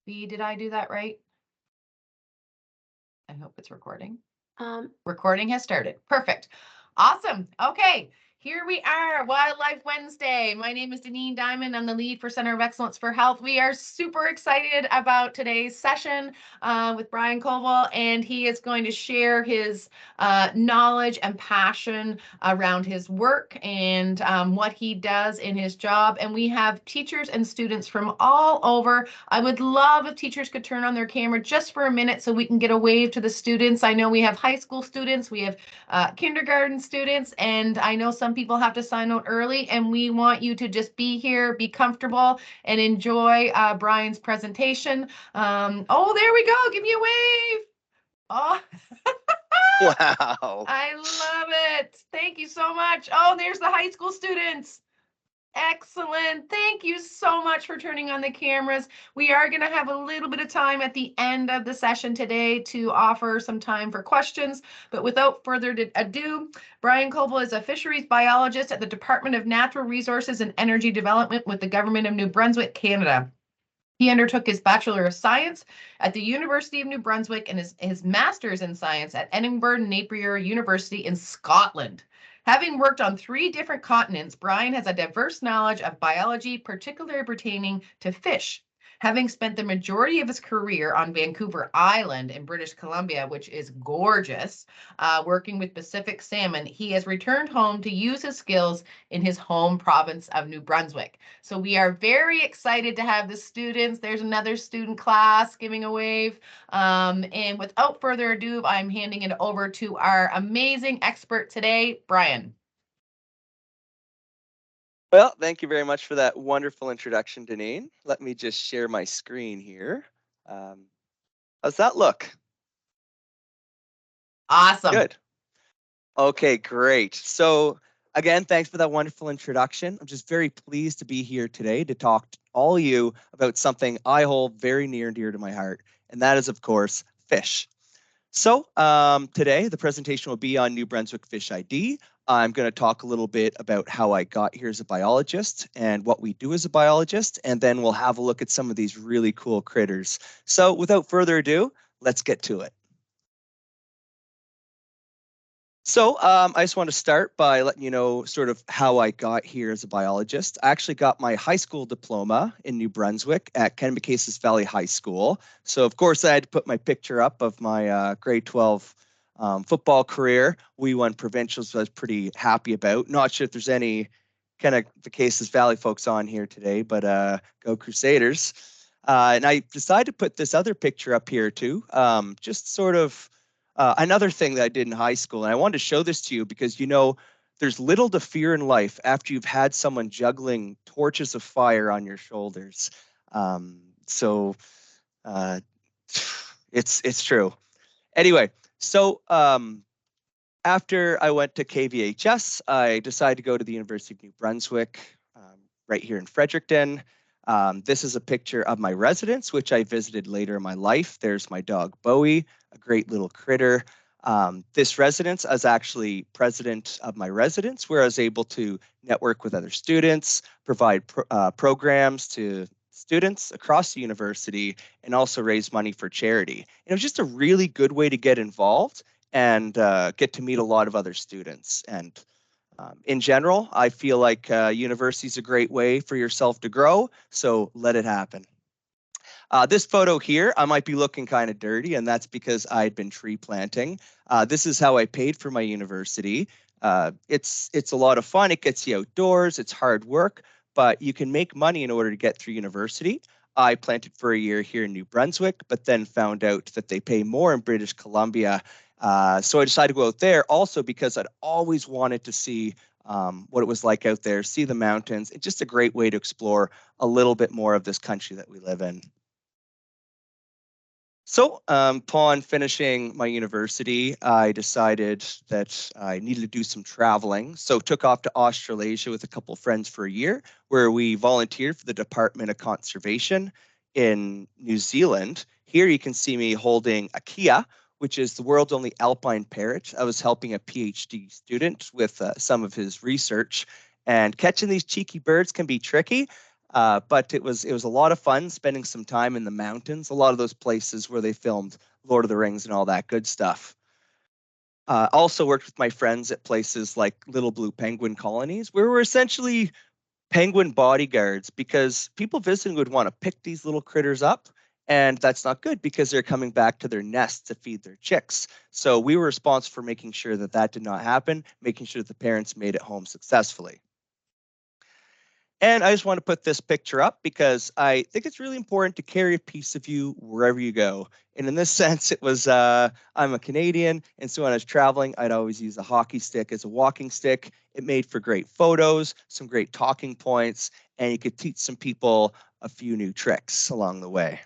did I do that right? I hope it's recording. Um, Recording has started. Perfect. Awesome. Okay. Here we are, Wildlife Wednesday. My name is Deneen Diamond. I'm the lead for Center of Excellence for Health. We are super excited about today's session with Brian Koval, and he is going to share his knowledge and passion around his work and what he does in his job. And we have teachers and students from all over. I would love if teachers could turn on their camera just for a minute so we can get a wave to the students. I know we have high school students, we have kindergarten students, and I know some people have to sign out early, and we want you to just be here, be comfortable, and enjoy Brian's presentation. Oh, there we go. Give me a wave. Oh, Wow. I love it. Thank you so much. Oh, there's the high school students. Excellent. Thank you so much for turning on the cameras. We are going to have a little bit of time at the end of the session today to offer some time for questions. But without further ado, Brian Koval is a fisheries biologist at the Department of Natural Resources and Energy Development with the Government of New Brunswick, Canada. He undertook his Bachelor of Science at the University of New Brunswick and his Master's in Science at Edinburgh Napier University in Scotland. Having worked on 3 different continents, Brian has a diverse knowledge of biology, particularly pertaining to fish. Having spent the majority of his career on Vancouver Island in British Columbia, which is gorgeous, working with Pacific salmon, he has returned home to use his skills in his home province of New Brunswick. So we are very excited to have the students. There's another student class giving a wave. And without further ado, I'm handing it over to our amazing expert today, Brian. Well, thank you very much for that wonderful introduction, Deneen. Let me just share my screen here. How's that look? Awesome. Good. Okay, great. So again, thanks for that wonderful introduction. I'm just very pleased to be here today to talk to all of you about something I hold very near and dear to my heart, and that is, of course, fish. So today, the presentation will be on New Brunswick Fish ID. I'm going to talk a little bit about how I got here as a biologist and what we do as a biologist, and then we'll have a look at some of these really cool critters. So without further ado, let's get to it. So I just want to start by letting you know sort of how I got here as a biologist. I actually got my high school diploma in New Brunswick at Kennebecasis Valley High School. So of course I had to put my picture up of my grade 12 football career. We won provincials, so I was pretty happy about. Not sure if there's any Kennebecasis Valley folks on here today, but go Crusaders. And I decided to put this other picture up here too, just sort of another thing that I did in high school, and I wanted to show this to you because, you know, there's little to fear in life after you've had someone juggling torches of fire on your shoulders. So it's true. Anyway, so after I went to KVHS, I decided to go to the University of New Brunswick, right here in Fredericton. This is a picture of my residence, which I visited later in my life. There's my dog, Bowie, a great little critter. This residence, I was actually president of my residence, where I was able to network with other students, provide programs to students across the university, and also raise money for charity. And it was just a really good way to get involved and get to meet a lot of other students. And in general, I feel like university is a great way for yourself to grow, so let it happen. This photo here, I might be looking kind of dirty, and that's because I'd been tree planting. This is how I paid for my university. It's a lot of fun. It gets you outdoors. It's hard work, but you can make money in order to get through university. I planted for a year here in New Brunswick, but then found out that they pay more in British Columbia. So I decided to go out there also because I'd always wanted to see what it was like out there, see the mountains. It's just a great way to explore a little bit more of this country that we live in. So upon finishing my university, I decided that I needed to do some traveling. So took off to Australasia with a couple of friends for a year, where we volunteered for the Department of Conservation in New Zealand. Here you can see me holding a Kia, which is the world's only alpine parrot. I was helping a PhD student with some of his research, and catching these cheeky birds can be tricky. But it was a lot of fun spending some time in the mountains, a lot of those places where they filmed Lord of the Rings and all that good stuff. Also worked with my friends at places like Little Blue Penguin colonies, where we're essentially penguin bodyguards because people visiting would want to pick these little critters up. And that's not good because they're coming back to their nests to feed their chicks. So we were responsible for making sure that that did not happen, making sure that the parents made it home successfully. And I just want to put this picture up because I think it's really important to carry a piece of you wherever you go. And in this sense, it was I'm a Canadian. And so when I was traveling, I'd always use a hockey stick as a walking stick. It made for great photos, some great talking points, and you could teach some people a few new tricks along the way.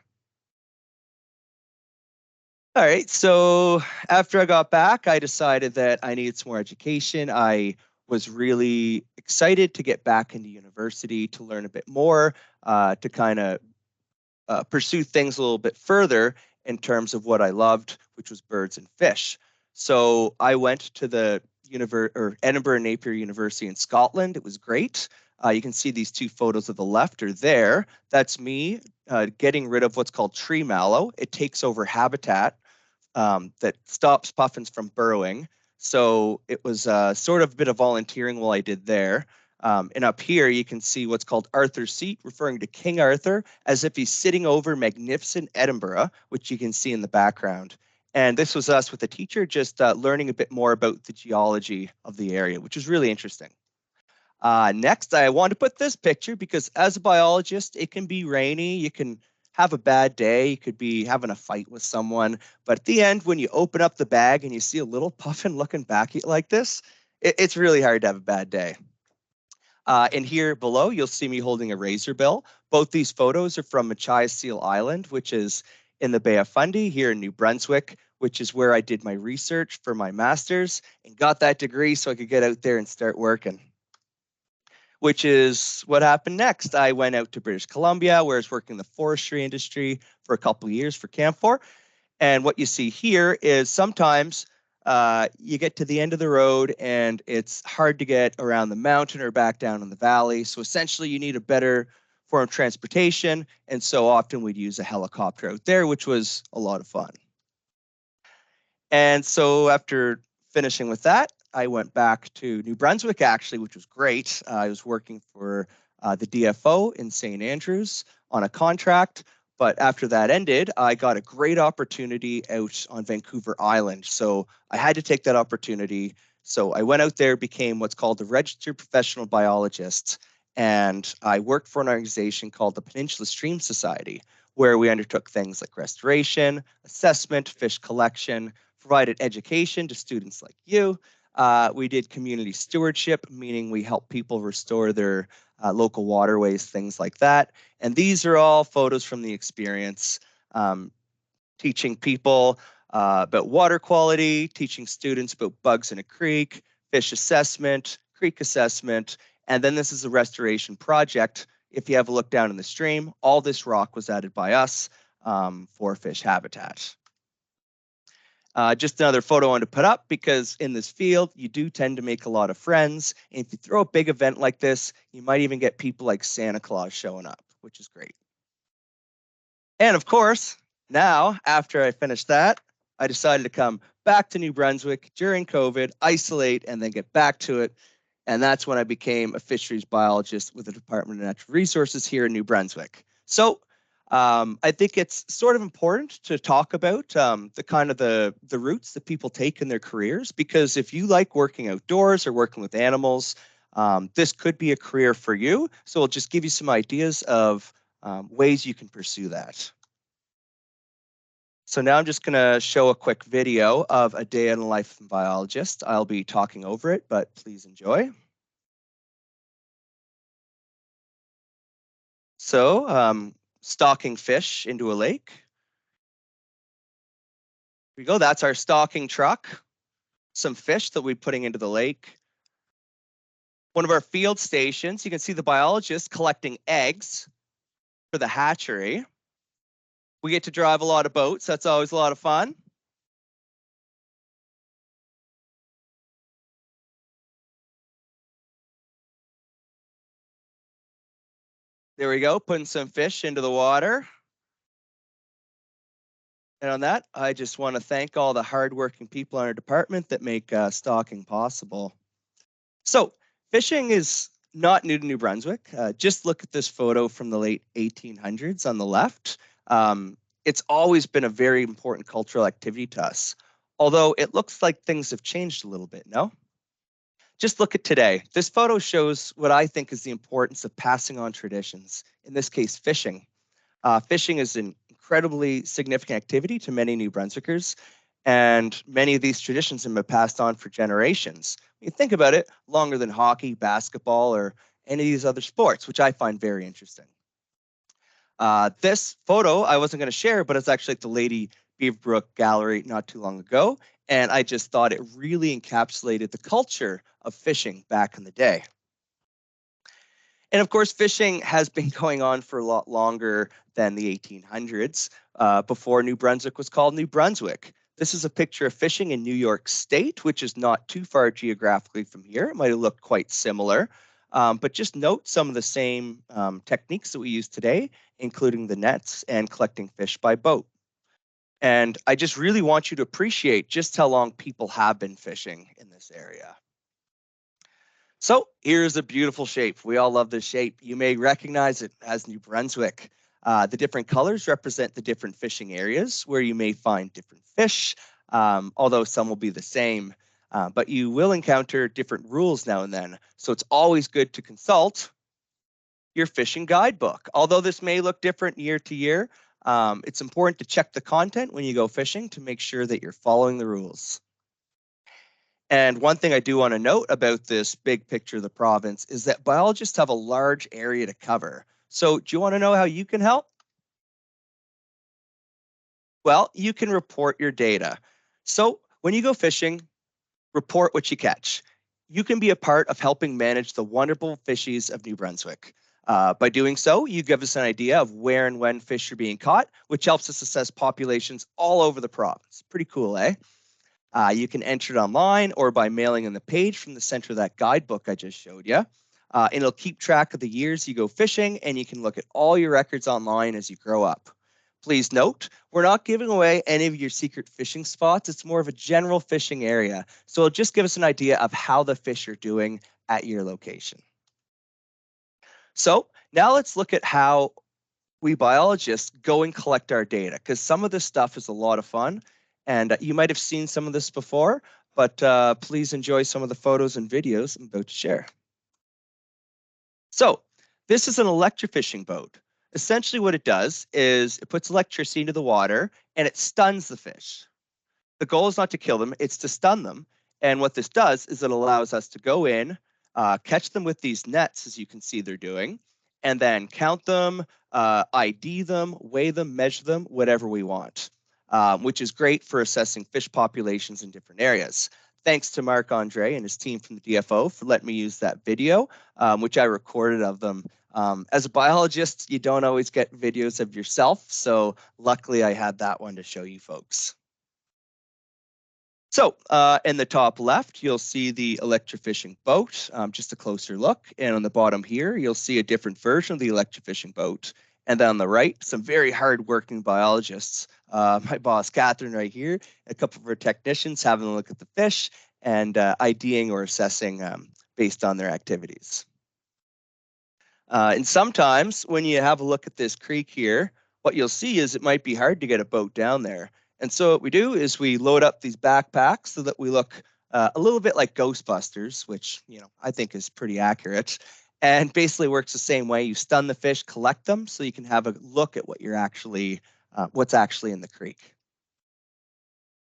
All right, so after I got back, I decided that I needed some more education. I was really excited to get back into university to learn a bit more, to kind of pursue things a little bit further in terms of what I loved, which was birds and fish. So I went to the Edinburgh Napier University in Scotland. It was great. You can see these two photos of the left are there. That's me getting rid of what's called tree mallow. It takes over habitat that stops puffins from burrowing. So it was sort of a bit of volunteering while I did there. And up here, you can see what's called Arthur's Seat, referring to King Arthur, as if he's sitting over magnificent Edinburgh, which you can see in the background. And this was us with a teacher just learning a bit more about the geology of the area, which was really interesting. Next, I want to put this picture because as a biologist, it can be rainy. You can have a bad day. You could be having a fight with someone. But at the end, when you open up the bag and you see a little puffin looking back at you like this, it's really hard to have a bad day. And here below, you'll see me holding a razorbill. Both these photos are from Machias Seal Island, which is in the Bay of Fundy here in New Brunswick, which is where I did my research for my master's and got that degree so I could get out there and start working, which is what happened next. I went out to British Columbia, where I was working in the forestry industry for a couple of years for Camphor. And what you see here is sometimes you get to the end of the road and it's hard to get around the mountain or back down in the valley. So essentially, you need a better form of transportation. And so often we'd use a helicopter out there, which was a lot of fun. And so after finishing with that, I went back to New Brunswick, actually, which was great. I was working for the DFO in St. Andrews on a contract. But after that ended, I got a great opportunity out on Vancouver Island. So I had to take that opportunity. So I went out there, became what's called a registered professional biologist. And I worked for an organization called the Peninsula Stream Society, where we undertook things like restoration, assessment, fish collection, provided education to students like you. We did community stewardship, meaning we help people restore their local waterways, things like that. And these are all photos from the experience, teaching people about water quality, teaching students about bugs in a creek, fish assessment, creek assessment. And then this is a restoration project. If you have a look down in the stream, all this rock was added by us for fish habitat. Just another photo I want to put up because in this field, you do tend to make a lot of friends. And if you throw a big event like this, you might even get people like Santa Claus showing up, which is great. And of course, now, after I finished that, I decided to come back to New Brunswick during COVID, isolate, and then get back to it. And that's when I became a fisheries biologist with the Department of Natural Resources here in New Brunswick. So I think it's sort of important to talk about the kind of the routes that people take in their careers, because if you like working outdoors or working with animals, this could be a career for you. So I'll just give you some ideas of ways you can pursue that. So now I'm just going to show a quick video of a day in the life of a biologist. I'll be talking over it, but please enjoy. So stocking fish into a lake. Here we go. That's our stocking truck. Some fish that we're putting into the lake. One of our field stations, you can see the biologist collecting eggs for the hatchery. We get to drive a lot of boats. That's always a lot of fun. There we go, putting some fish into the water. And on that, I just want to thank all the hardworking people in our department that make stocking possible. So fishing is not new to New Brunswick. Just look at this photo from the late 1800s on the left. It's always been a very important cultural activity to us, although it looks like things have changed a little bit, no? Just look at today. This photo shows what I think is the importance of passing on traditions, in this case, fishing. Fishing is an incredibly significant activity to many New Brunswickers, and many of these traditions have been passed on for generations. When you think about it, longer than hockey, basketball, or any of these other sports, which I find very interesting. This photo I wasn't going to share, but it's actually at the Lady Beaverbrook Gallery not too long ago, and I just thought it really encapsulated the culture of fishing back in the day. And of course, fishing has been going on for a lot longer than the 1800s, before New Brunswick was called New Brunswick. This is a picture of fishing in New York State, which is not too far geographically from here. It might have looked quite similar, but just note some of the same techniques that we use today, including the nets and collecting fish by boat. And I just really want you to appreciate just how long people have been fishing in this area. So here's a beautiful shape. We all love this shape. You may recognize it as New Brunswick. The different colors represent the different fishing areas where you may find different fish, although some will be the same. But you will encounter different rules now and then. So it's always good to consult your fishing guidebook. Although this may look different year to year, it's important to check the content when you go fishing to make sure that you're following the rules. And one thing I do want to note about this big picture of the province is that biologists have a large area to cover. So do you want to know how you can help? Well, you can report your data. So when you go fishing, report what you catch. You can be a part of helping manage the wonderful fisheries of New Brunswick. By doing so, you give us an idea of where and when fish are being caught, which helps us assess populations all over the province. Pretty cool, eh? You can enter it online or by mailing in the page from the center of that guidebook I just showed you. And it'll keep track of the years you go fishing, and you can look at all your records online as you grow up. Please note, we're not giving away any of your secret fishing spots. It's more of a general fishing area. So it'll just give us an idea of how the fish are doing at your location. So now let's look at how we biologists go and collect our data, because some of this stuff is a lot of fun. And you might have seen some of this before, but please enjoy some of the photos and videos I'm about to share. So this is an electrofishing boat. Essentially what it does is it puts electricity into the water and it stuns the fish. The goal is not to kill them, it's to stun them. And what this does is it allows us to go in, catch them with these nets, as you can see they're doing, and then count them, ID them, weigh them, measure them, whatever we want, which is great for assessing fish populations in different areas. Thanks to Marc Andre and his team from the DFO for letting me use that video, which I recorded of them. As a biologist, you don't always get videos of yourself, so luckily I had that one to show you folks. So in the top left, you'll see the electrofishing boat, just a closer look. And on the bottom here, you'll see a different version of the electrofishing boat. And then on the right, some very hardworking biologists. My boss, Catherine, right here, a couple of her technicians having a look at the fish and IDing or assessing based on their activities. And sometimes when you have a look at this creek here, what you'll see is it might be hard to get a boat down there. And so what we do is we load up these backpacks so that we look a little bit like Ghostbusters, which I think is pretty accurate, and basically works the same way. You stun the fish, collect them, so you can have a look at what you're actually, what's actually in the creek.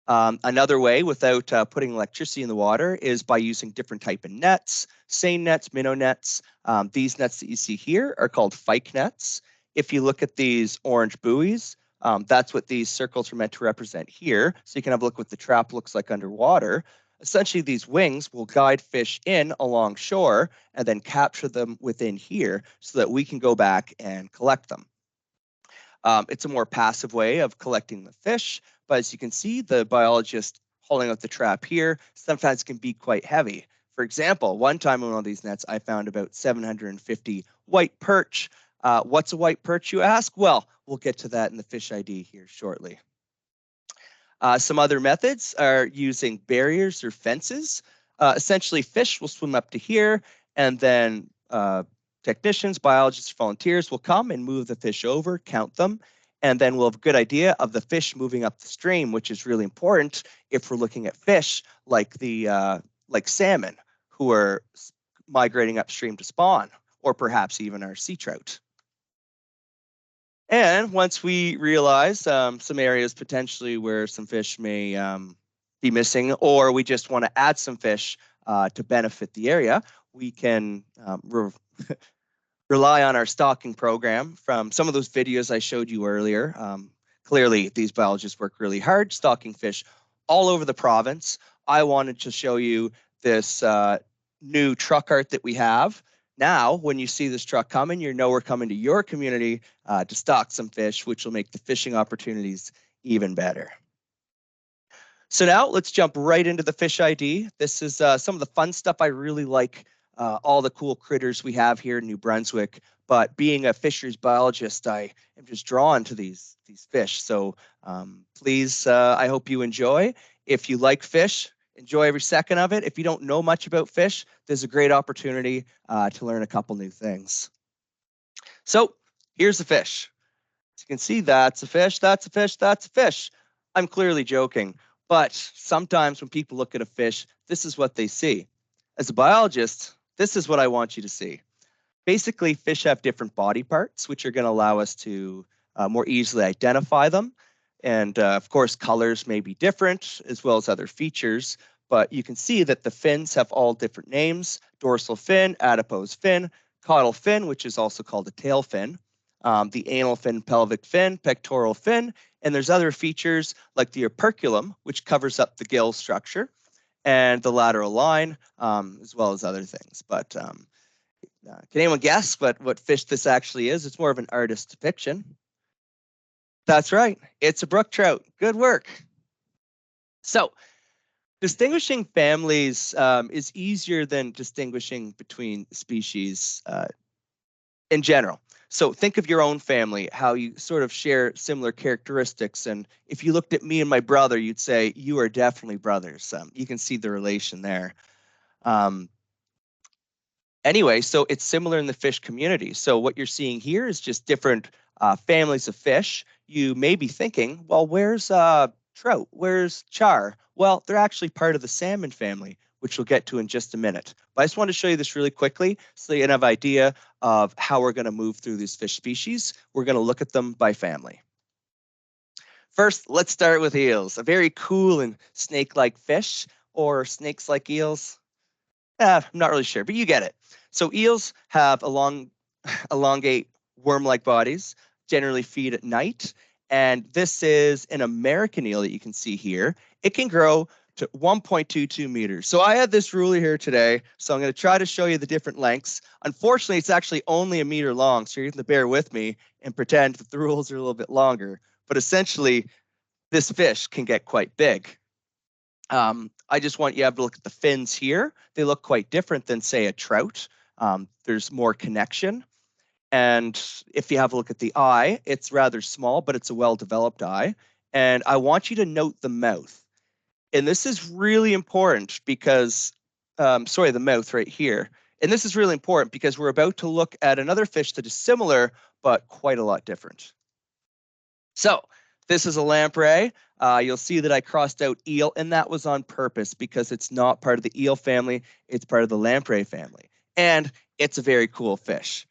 Another way without putting electricity in the water is by using different type of nets, seine nets, minnow nets. These nets that you see here are called fyke nets. If you look at these orange buoys, that's what these circles are meant to represent here. So you can have a look what the trap looks like underwater. Essentially, these wings will guide fish in along shore and then capture them within here so that we can go back and collect them. It's a more passive way of collecting the fish, but as you can see, the biologist holding out the trap here sometimes can be quite heavy. For example, one time in one of these nets, I found about 750 white perch, What's a white perch, you ask? Well, we'll get to that in the fish ID here shortly. Some other methods are using barriers or fences. Essentially, fish will swim up to here, and then technicians, biologists, volunteers will come and move the fish over, count them, and then we'll have a good idea of the fish moving up the stream, which is really important if we're looking at fish like like salmon, who are migrating upstream to spawn, or perhaps even our sea trout. And once we realize some areas potentially where some fish may be missing, or we just want to add some fish to benefit the area, we can rely on our stocking program from some of those videos I showed you earlier. Clearly, these biologists work really hard stocking fish all over the province. I wanted to show you this new truck art that we have. Now, when you see this truck coming, you know we're coming to your community to stock some fish, which will make the fishing opportunities even better. So now let's jump right into the fish ID. This is some of the fun stuff I really like, all the cool critters we have here in New Brunswick. But being a fisheries biologist, I am just drawn to these fish. So please, I hope you enjoy. If you like fish, enjoy every second of it. If you don't know much about fish, there's a great opportunity to learn a couple new things. So here's the fish. As you can see, that's a fish, that's a fish, that's a fish. I'm clearly joking, but sometimes when people look at a fish, this is what they see. As a biologist, this is what I want you to see. Basically, fish have different body parts, which are going to allow us to more easily identify them. And of course, colors may be different as well as other features, but you can see that the fins have all different names: dorsal fin, adipose fin, caudal fin, which is also called a tail fin, the anal fin, pelvic fin, pectoral fin, and there's other features like the operculum, which covers up the gill structure, and the lateral line, as well as other things. But can anyone guess what fish this actually is? It's more of an artist's depiction. That's right. It's a brook trout. Good work. So distinguishing families is easier than distinguishing between species in general. So think of your own family, how you sort of share similar characteristics. And if you looked at me and my brother, you'd say, you are definitely brothers. You can see the relation there. Anyway, so it's similar in the fish community. So what you're seeing here is just different families of fish. You may be thinking, well, where's trout? Where's char? Well, they're actually part of the salmon family, which we'll get to in just a minute. But I just want to show you this really quickly so you can have an idea of how we're going to move through these fish species. We're going to look at them by family. First, let's start with eels, a very cool and snake-like fish, or snakes like eels. I'm not really sure, but you get it. So eels have elongate worm-like bodies, generally feed at night. And this is an American eel that you can see here. It can grow to 1.22 meters. So I had this ruler here today, so I'm going to try to show you the different lengths. Unfortunately, it's actually only a meter long, so you're going to bear with me and pretend that the rules are a little bit longer. But essentially, this fish can get quite big. I just want you to have a look at the fins here. They look quite different than, say, a trout. There's more connection. And if you have a look at the eye, it's rather small, but it's a well-developed eye. And I want you to note the mouth. And this is really important because, the mouth right here. And this is really important because we're about to look at another fish that is similar, but quite a lot different. So this is a lamprey. You'll see that I crossed out eel, and that was on purpose because it's not part of the eel family. It's part of the lamprey family. And it's a very cool fish.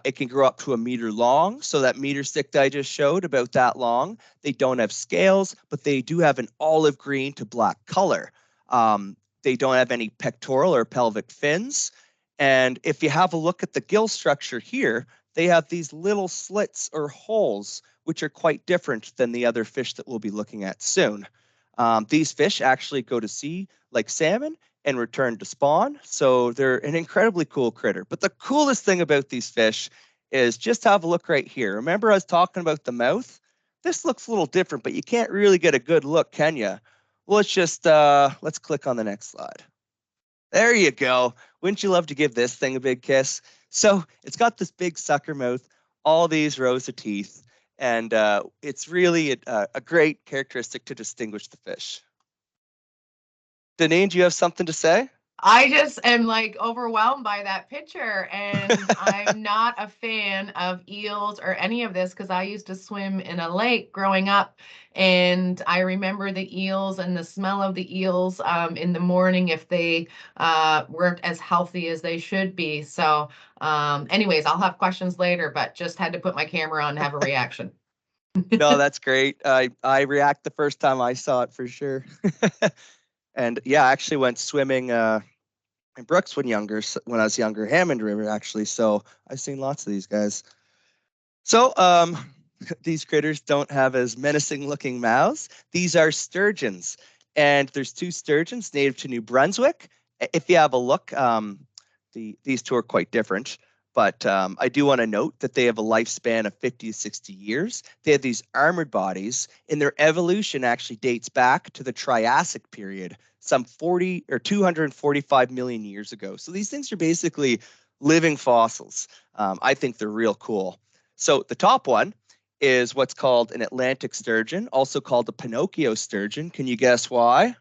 It can grow up to a meter long. So that meter stick that I just showed, about that long. They don't have scales, but they do have an olive green to black color. They don't have any pectoral or pelvic fins. And if you have a look at the gill structure here, they have these little slits or holes, which are quite different than the other fish that we'll be looking at soon. These fish actually go to sea like salmon and return to spawn, so they're an incredibly cool critter. But the coolest thing about these fish is just have a look right here. Remember I was talking about the mouth? This looks a little different, but you can't really get a good look, can you? Well, let's click on the next slide. There you go. Wouldn't you love to give this thing a big kiss? So it's got this big sucker mouth. all these rows of teeth. And it's really a great characteristic to distinguish the fish. Deneen, do you have something to say? I just am like overwhelmed by that picture, and I'm not a fan of eels or any of this because I used to swim in a lake growing up, and I remember the eels and the smell of the eels in the morning if they weren't as healthy as they should be. So, anyways, I'll have questions later, but just had to put my camera on and have a reaction. No, that's great. I react the first time I saw it for sure. And yeah, I actually went swimming in Brooks when I was younger, Hammond River actually. So I've seen lots of these guys. So these critters don't have as menacing looking mouths. These are sturgeons, and there's two sturgeons native to New Brunswick. If you have a look, these two are quite different. But I do want to note that they have a lifespan of 50 to 60 years. They have these armored bodies, and their evolution actually dates back to the Triassic period, some 40 or 245 million years ago. So these things are basically living fossils. I think they're real cool. So the top one is what's called an Atlantic sturgeon, also called a Pinocchio sturgeon. Can you guess why?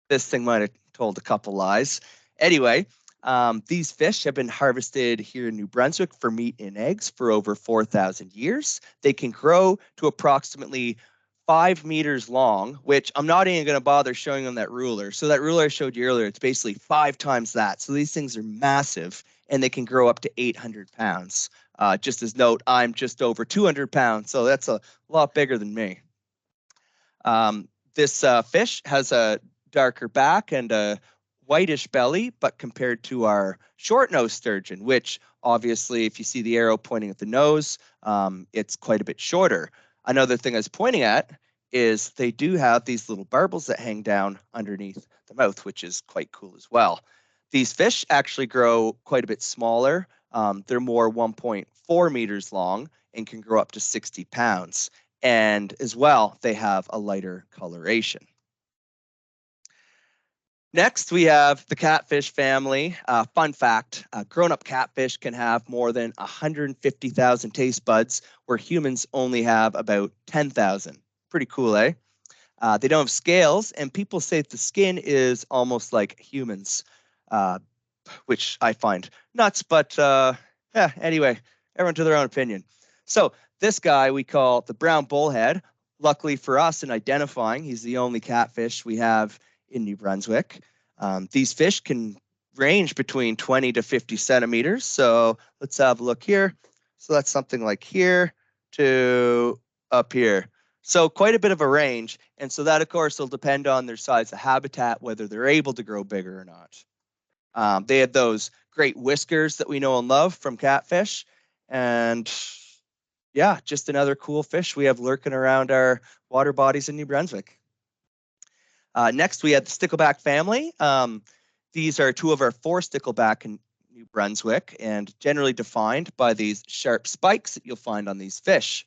This thing might have told a couple lies. Anyway, these fish have been harvested here in New Brunswick for meat and eggs for over 4,000 years. They can grow to approximately 5 meters long, which I'm not even going to bother showing them that ruler. So that ruler I showed you earlier, it's basically 5 times that. So these things are massive, and they can grow up to 800 pounds. Just as note, I'm just over 200 pounds, so that's a lot bigger than me. This fish has a darker back and a whitish belly, but compared to our short-nosed sturgeon, which obviously, if you see the arrow pointing at the nose, it's quite a bit shorter. Another thing I was pointing at is they do have these little barbels that hang down underneath the mouth, which is quite cool as well. These fish actually grow quite a bit smaller. They're more 1.4 meters long and can grow up to 60 pounds. And as well, they have a lighter coloration. Next, we have the catfish family. Fun fact, grown-up catfish can have more than 150,000 taste buds, where humans only have about 10,000. Pretty cool, eh? They don't have scales, and people say that the skin is almost like humans, which I find nuts, but yeah, anyway, everyone to their own opinion. So this guy we call the brown bullhead. Luckily for us in identifying, he's the only catfish we have in New Brunswick. These fish can range between 20 to 50 centimeters. So let's have a look here. So that's something like here to up here. So quite a bit of a range. And so that, of course, will depend on their size of habitat, whether they're able to grow bigger or not. They have those great whiskers that we know and love from catfish. And yeah, just another cool fish we have lurking around our water bodies in New Brunswick. Next, we have the stickleback family. These are two of our four stickleback in New Brunswick, and generally defined by these sharp spikes that you'll find on these fish.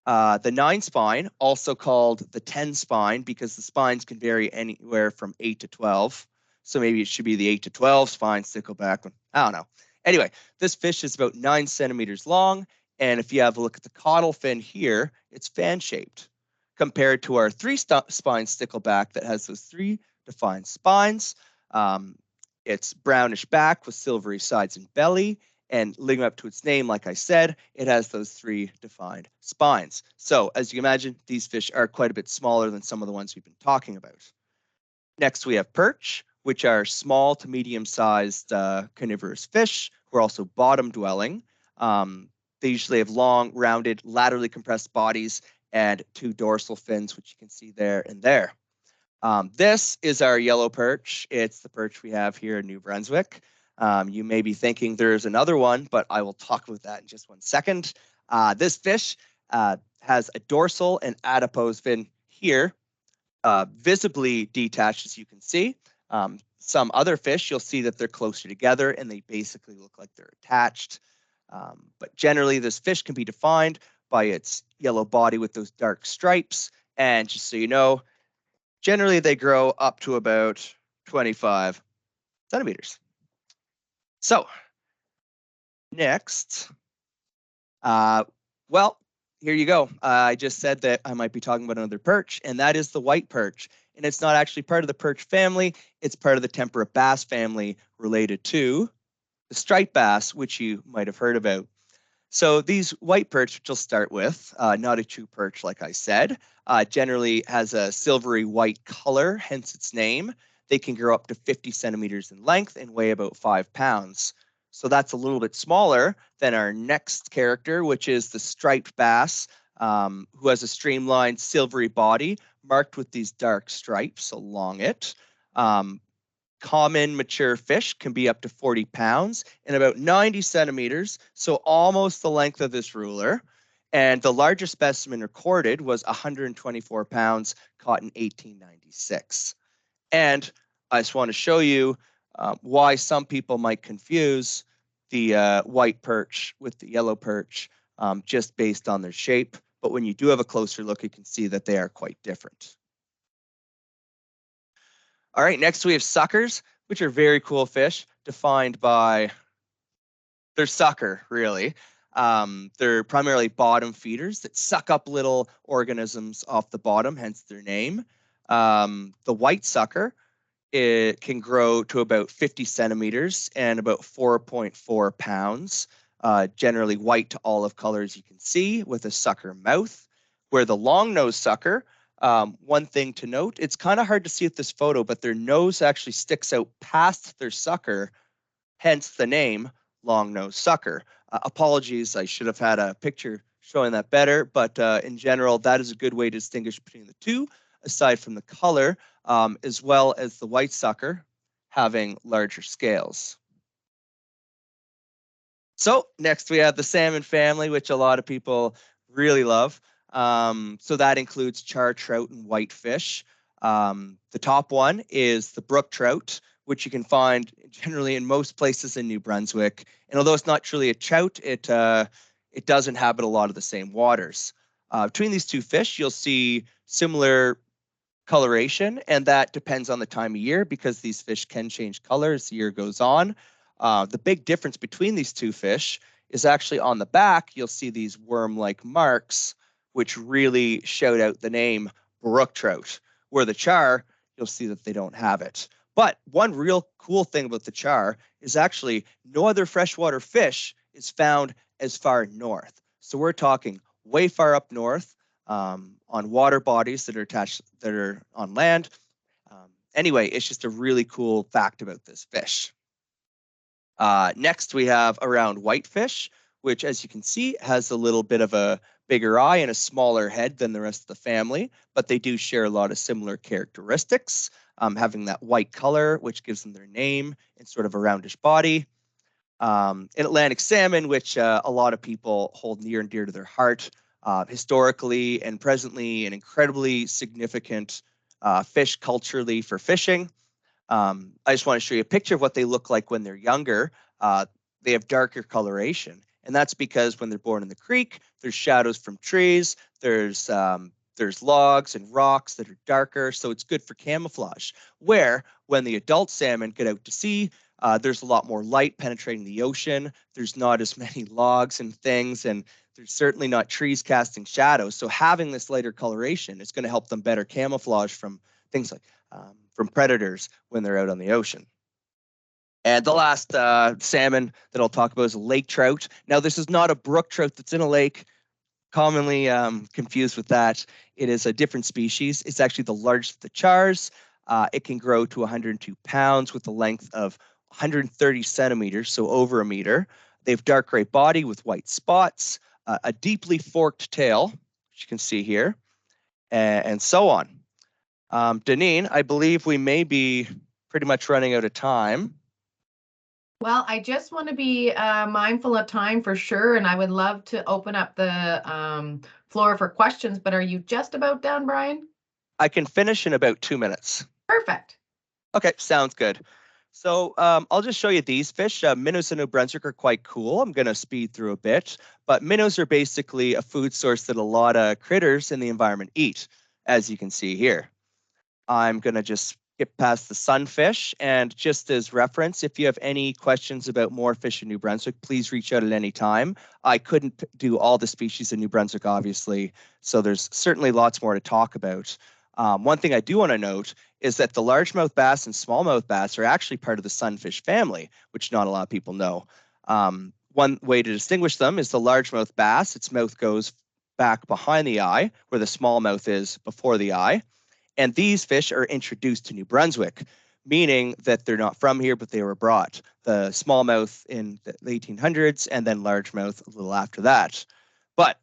The 9 spine, also called the 10 spine, because the spines can vary anywhere from 8 to 12. So maybe it should be the 8 to 12 spine stickleback one. I don't know. Anyway, this fish is about 9 centimeters long. And if you have a look at the caudal fin here, it's fan-shaped compared to our 3-spine stickleback that has those 3 defined spines. It's brownish back with silvery sides and belly. And living up to its name, like I said, it has those 3 defined spines. So as you imagine, these fish are quite a bit smaller than some of the ones we've been talking about. Next, we have perch, which are small to medium-sized carnivorous fish who are also bottom-dwelling. They usually have long, rounded, laterally compressed bodies and 2 dorsal fins, which you can see there and there. This is our yellow perch. It's the perch we have here in New Brunswick. You may be thinking there's another one, but I will talk about that in just one second. This fish has a dorsal and adipose fin here, visibly detached, as you can see. Some other fish, you'll see that they're closer together and they basically look like they're attached. But generally, this fish can be defined by its yellow body with those dark stripes. And just so you know, generally they grow up to about 25 centimeters. So next, Well, here you go. I just said that I might be talking about another perch, and that is the white perch. And it's not actually part of the perch family. It's part of the temperate bass family related to the striped bass, which you might have heard about. So these white perch, which I'll start with, not a true perch, like I said, generally has a silvery white color, hence its name. They can grow up to 50 centimeters in length and weigh about 5 pounds. So that's a little bit smaller than our next character, which is the striped bass, who has a streamlined silvery body marked with these dark stripes along it. Um, Common mature fish can be up to 40 pounds and about 90 centimeters, so almost the length of this ruler. And the largest specimen recorded was 124 pounds, caught in 1896. And I just want to show you why some people might confuse the white perch with the yellow perch just based on their shape. But when you do have a closer look, you can see that they are quite different. All right, next we have suckers, which are very cool fish defined by their sucker, really. They're primarily bottom feeders that suck up little organisms off the bottom, hence their name. The white sucker, it can grow to about 50 centimeters and about 4.4 pounds, generally white to olive color, as you can see, with a sucker mouth. Where the long-nosed sucker, one thing to note, it's kind of hard to see at this photo, but their nose actually sticks out past their sucker, hence the name long-nosed sucker. Apologies, I should have had a picture showing that better, but in general, that is a good way to distinguish between the two, aside from the color, as well as the white sucker having larger scales. So next we have the salmon family, which a lot of people really love. So that includes char trout and whitefish. The top one is the brook trout, which you can find generally in most places in New Brunswick. And although it's not truly a trout, it does inhabit a lot of the same waters. Between these two fish, you'll see similar coloration, and that depends on the time of year because these fish can change color as the year goes on. The big difference between these two fish is actually on the back, you'll see these worm-like marks, which really shout out the name brook trout, where the char, you'll see that they don't have it. But one real cool thing about the char is actually no other freshwater fish is found as far north. So we're talking way far up north, on water bodies that are attached, that are on land. Anyway, it's just a really cool fact about this fish. Next, we have around whitefish, which, as you can see, has a little bit of a bigger eye and a smaller head than the rest of the family, but they do share a lot of similar characteristics, having that white color, which gives them their name, and sort of a roundish body. In Atlantic salmon, which a lot of people hold near and dear to their heart, historically and presently an incredibly significant fish culturally for fishing. I just want to show you a picture of what they look like when they're younger. They have darker coloration, and that's because when they're born in the creek, there's shadows from trees, there's logs and rocks that are darker, so it's good for camouflage. Where when the adult salmon get out to sea, there's a lot more light penetrating the ocean. There's not as many logs and things, and there's certainly not trees casting shadows. So having this lighter coloration is going to help them better camouflage from things like from predators when they're out on the ocean. And the last salmon that I'll talk about is lake trout. Now, this is not a brook trout that's in a lake, commonly confused with that. It is a different species. It's actually the largest of the chars. It can grow to 102 pounds with a length of 130 centimeters, so over a meter. They have dark gray body with white spots, a deeply forked tail, which you can see here, and so on. Deneen, I believe we may be pretty much running out of time. Well, I just want to be mindful of time for sure, and I would love to open up the floor for questions, but are you just about done, Brian? I can finish in about 2 minutes. Perfect. Okay, sounds good. So I'll just show you these fish. Minnows in New Brunswick are quite cool. I'm going to speed through a bit, but minnows are basically a food source that a lot of critters in the environment eat, as you can see here. I'm going to just get past the sunfish. And just as reference, if you have any questions about more fish in New Brunswick, please reach out at any time. I couldn't do all the species in New Brunswick, obviously, so there's certainly lots more to talk about. One thing I do want to note is that the largemouth bass and smallmouth bass are actually part of the sunfish family, which not a lot of people know. One way to distinguish them is the largemouth bass. Its mouth goes back behind the eye, where the smallmouth is before the eye. And these fish are introduced to New Brunswick, meaning that they're not from here, but they were brought. The smallmouth in the 1800s and then largemouth a little after that. But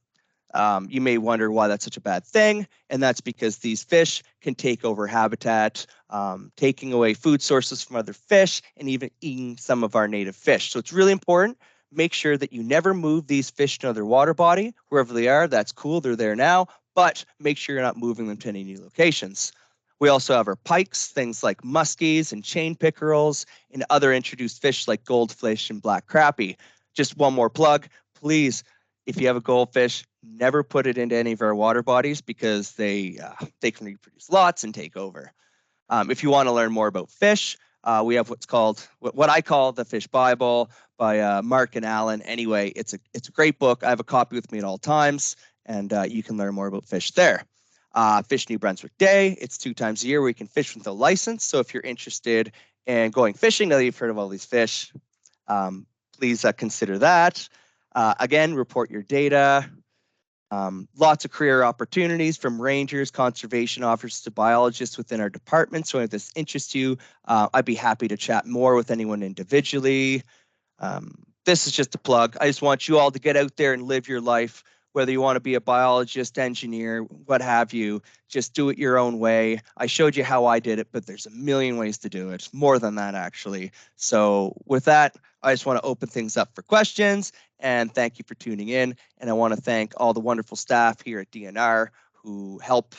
you may wonder why that's such a bad thing, and that's because these fish can take over habitat, taking away food sources from other fish, and even eating some of our native fish. So it's really important. Make sure that you never move these fish to another water body. Wherever they are, that's cool, they're there now, but make sure you're not moving them to any new locations. We also have our pikes, things like muskies and chain pickerels, and other introduced fish like goldfish and black crappie. Just one more plug, please, if you have a goldfish, never put it into any of our water bodies because they can reproduce lots and take over. If you want to learn more about fish, we have what I call the Fish Bible by Mark and Alan. Anyway, it's a great book. I have a copy with me at all times, and you can learn more about fish there. Fish New Brunswick Day. It's 2 times a year where you can fish with a license. So if you're interested in going fishing, now that you've heard of all these fish, please consider that. Again, report your data. Lots of career opportunities from rangers, conservation officers to biologists within our department. So if this interests you, I'd be happy to chat more with anyone individually. This is just a plug. I just want you all to get out there and live your life, whether you want to be a biologist, engineer, what have you. Just do it your own way. I showed you how I did it, but there's a million ways to do it, more than that actually. So with that, I just want to open things up for questions, and thank you for tuning in. And I want to thank all the wonderful staff here at DNR who help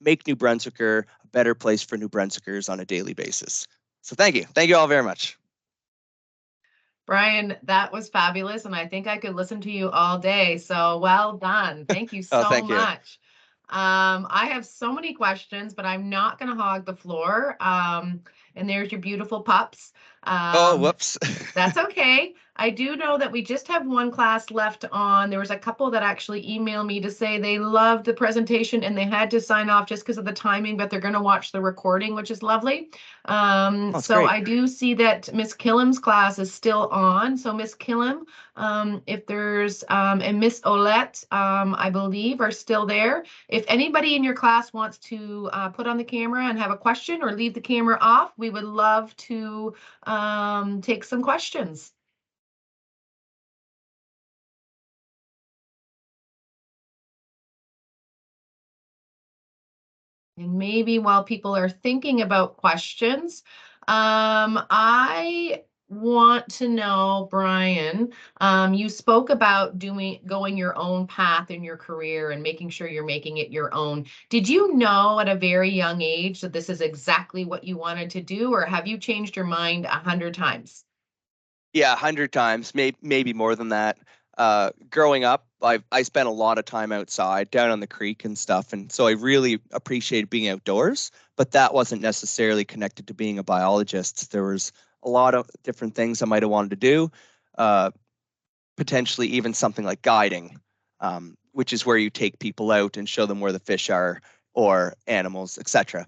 make New Brunswicker a better place for New Brunswickers on a daily basis. So thank you. Thank you all very much. Brian, that was fabulous, and I think I could listen to you all day. So well done. Thank you so thank you. much. I have so many questions, but I'm not going to hog the floor. And there's your beautiful pups. Oh, whoops. That's okay. I do know that we just have one class left on. There was a couple that actually emailed me to say they loved the presentation and they had to sign off just because of the timing, but they're going to watch the recording, which is lovely. So great. I do see that Miss Killam's class is still on. So Miss Killam, if there's, and Miss Olette, I believe are still there. If anybody in your class wants to put on the camera and have a question or leave the camera off, we would love to take some questions. And maybe while people are thinking about questions, I want to know, Brian, you spoke about going your own path in your career and making sure you're making it your own. Did you know at a very young age that this is exactly what you wanted to do, or have you changed your mind 100 times? Yeah, 100 times, maybe more than that. Growing up, I spent a lot of time outside, down on the creek and stuff, and so I really appreciated being outdoors. But that wasn't necessarily connected to being a biologist. There was a lot of different things I might have wanted to do, potentially even something like guiding, which is where you take people out and show them where the fish are or animals, etc.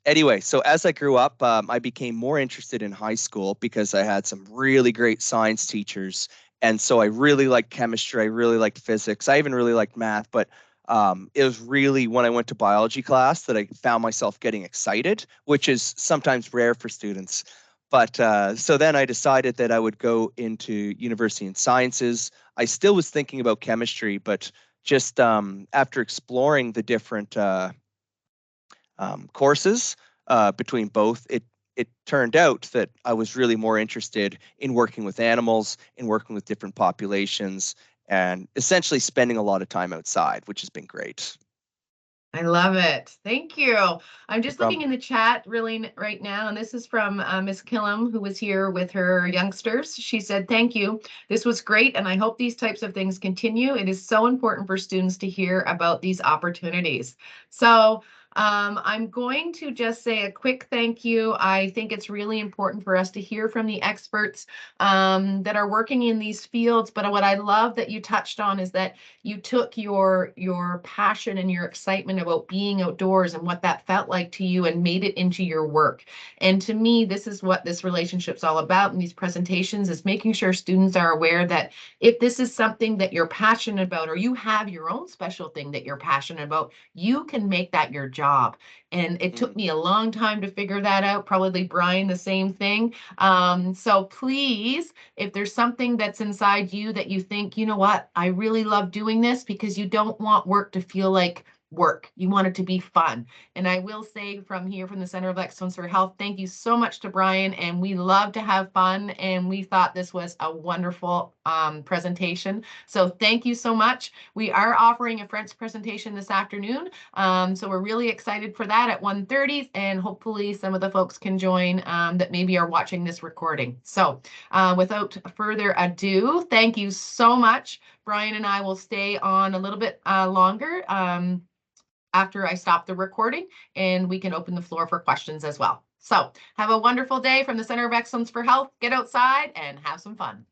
Anyway, so as I grew up, I became more interested in high school because I had some really great science teachers. And so I really liked chemistry. I really liked physics. I even really liked math. But it was really when I went to biology class that I found myself getting excited, which is sometimes rare for students. But so then I decided that I would go into university in sciences. I still was thinking about chemistry, but just after exploring the different courses between both, it turned out that I was really more interested in working with animals, in working with different populations, and essentially spending a lot of time outside, which has been great. I love it. Thank you. I'm just No looking problem. in the chat really right now, and this is from Miss Killam, who was here with her youngsters. She said, "Thank you. This was great, and I hope these types of things continue. It is so important for students to hear about these opportunities." So I'm going to just say a quick thank you. I think it's really important for us to hear from the experts that are working in these fields. But what I love that you touched on is that you took your passion and your excitement about being outdoors and what that felt like to you and made it into your work. And to me, this is what this relationship's all about in these presentations, is making sure students are aware that if this is something that you're passionate about, or you have your own special thing that you're passionate about, you can make that your job. And it took me a long time to figure that out. Probably Brian, the same thing. So please, if there's something that's inside you that you think, you know what, I really love doing this, because you don't want work to feel like work. You want it to be fun. And I will say from here, from the Center of Excellence for Health, thank you so much to Brian. And we love to have fun. And we thought this was a wonderful presentation. So thank you so much. We are offering a French presentation this afternoon. So we're really excited for that at 1:30, and hopefully some of the folks can join that maybe are watching this recording. So without further ado, thank you so much. Brian and I will stay on a little bit longer after I stop the recording, and we can open the floor for questions as well. So have a wonderful day from the Center of Excellence for Health. Get outside and have some fun.